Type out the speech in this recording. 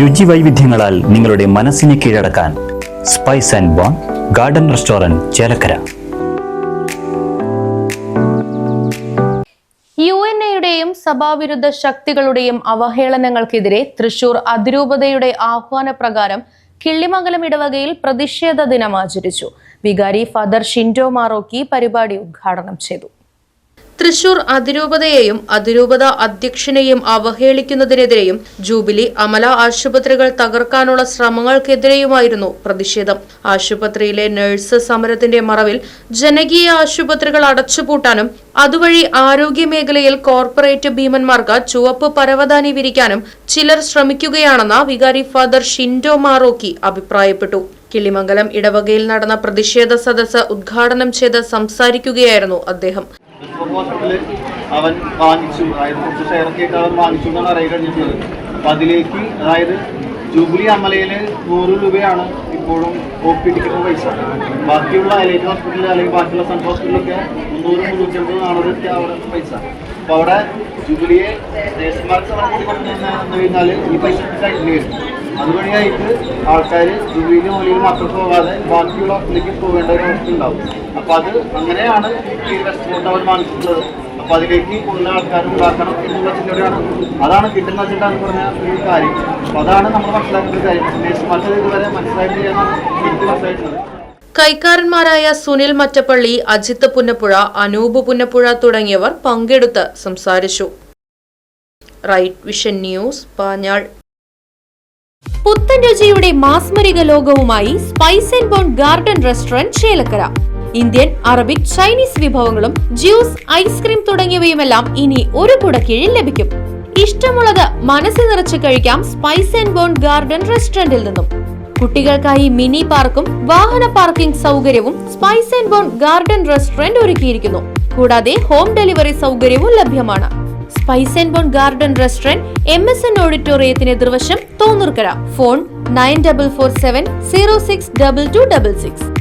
രുചി വൈവിധ്യങ്ങളാൽ നിങ്ങളുടെ മനസ്സിനെ കീഴടക്കാൻ spice and bone garden restaurant Chelakkara. UNAയുടെയും സഭാവിരുദ്ധ ശക്തികളുടെയും അവഹേളനങ്ങൾക്കെതിരെ തൃശൂർ അതിരൂപതയുടെ ആഹ്വാനപ്രകാരം കിള്ളിമംഗലം ഇടവകയിൽ പ്രതിഷേധ ദിനം ആചരിച്ചു. വികാരി ഫാദർ ഷിൻഡോ മാറോക്കി പരിപാടി ഉദ്ഘാടനം ചെയ്തു. തൃശൂർ അതിരൂപതയെയും അതിരൂപത അധ്യക്ഷനെയും അവഹേളിക്കുന്നതിനെതിരെയും ജൂബിലി അമല ആശുപത്രികൾ തകർക്കാനുള്ള ശ്രമങ്ങൾക്കെതിരെയുമായിരുന്നു പ്രതിഷേധം. ആശുപത്രിയിലെ നഴ്സ് സമരത്തിന്റെ മറവിൽ ജനകീയ ആശുപത്രികൾ അടച്ചുപൂട്ടാനും അതുവഴി ആരോഗ്യ മേഖലയിൽ കോർപ്പറേറ്റ് ഭീമന്മാർക്ക് ചുവപ്പ് പരവതാനി വിരിക്കാനും ചിലർ ശ്രമിക്കുകയാണെന്ന് വികാരി ഫാദർ ഷിൻഡോ മാറോക്കി അഭിപ്രായപ്പെട്ടു. കിള്ളിമംഗലം ഇടവകയിൽ നടന്ന പ്രതിഷേധ സദസ്സ് ഉദ്ഘാടനം ചെയ്ത് സംസാരിക്കുകയായിരുന്നു അദ്ദേഹം. ഹോസ്പിറ്റലിൽ അവൻ വാങ്ങിച്ചു, അതായത് കുറച്ച് ഷെയറൊക്കെ ആയിട്ട് അവൻ വാങ്ങിച്ചു എന്നാണ് അറിയാൻ കഴിഞ്ഞിട്ടുള്ളത്. അപ്പം അതിലേക്ക്, അതായത് ജൂബിലി അമലയിൽ 100 രൂപയാണ് ഇപ്പോഴും OP ടിക്കറ്റ് പൈസ. ബാക്കിയുള്ള എലൈറ്റ് ഹോസ്പിറ്റലിൽ അല്ലെങ്കിൽ ബാക്കിയുള്ള സെൻട്രൽ ഹോസ്പിറ്റലിലൊക്കെ 300-350 അവിടെ പൈസ. അപ്പോൾ അവിടെ ജൂബിലിയെ നേഴ്സുമാർക്ക് സമരം കൂടി കൊടുത്തു കഴിഞ്ഞാൽ ഈ പൈസ കഴിഞ്ഞു വരും. അതുവഴിയായിട്ട് ആൾക്കാർ ജൂബിലി മൂലയിൽ മാത്രം പോകാതെ ബാക്കിയുള്ള ഹോസ്പിറ്റലിലേക്ക് പോകേണ്ട ഒരു അവസ്ഥ ഉണ്ടാവും. അപ്പോൾ അത് അങ്ങനെയാണ് ഈ റെസ്റ്റോറൻറ്റ് അവർ വാങ്ങിച്ചിട്ടുള്ളത്. അപ്പോൾ അതിലേക്ക് കൂടുതൽ ആൾക്കാർ ഉണ്ടാക്കണം എന്നുള്ള ചിന്തയോടെയാണ്, അതാണ് കിട്ടുന്ന ചിന്താന്ന് പറഞ്ഞ ഒരു കാര്യം. അപ്പോൾ അതാണ് നമ്മൾ മനസ്സിലാക്കേണ്ട ഒരു കാര്യം. നേഴ്സുമാർക്ക് ഇതുവരെ മനസ്സിലാക്കില്ല എന്നാണ് എനിക്ക് മനസ്സിലായിട്ടുള്ളത്. കൈക്കാരന്മാരായ സുനിൽ മറ്റപ്പള്ളി, അജിത്ത് പുന്നപ്പുഴ, അനൂപ് പുന്നപ്പുഴ തുടങ്ങിയവർ പങ്കെടുത്ത് സംസാരിച്ചു. Right Vision News, Panjal. പുത്തൻ രുചിയുടെ മാസ്മരിക ലോകവുമായി Spice and bone garden restaurant Chelakkara. Indian, Arabic, Chinese വിഭവങ്ങളും ജ്യൂസ്, ഐസ്ക്രീം തുടങ്ങിയവയുമെല്ലാം ഇനി ഒരു കുടക്കീഴിൽ ലഭിക്കും. ഇഷ്ടമുള്ളത് മനസ്സ് നിറച്ച് കഴിക്കാം സ്പൈസ് ആൻഡ് ബോൺ ഗാർഡൻ റെസ്റ്റോറന്റിൽ നിന്നും. കുട്ടികൾക്കായി മിനി പാർക്കും വാഹന പാർക്കിംഗ് സൗകര്യവും spice and bone garden restaurant ഒരുക്കിയിരിക്കുന്നു. കൂടാതെ ഹോം ഡെലിവറി സൗകര്യവും ലഭ്യമാണ്. Spice and bone garden restaurant MSN ഓഡിറ്റോറിയത്തിന് എതിർവശം തോന്നൂർക്കര. ഫോൺ 9447 062266.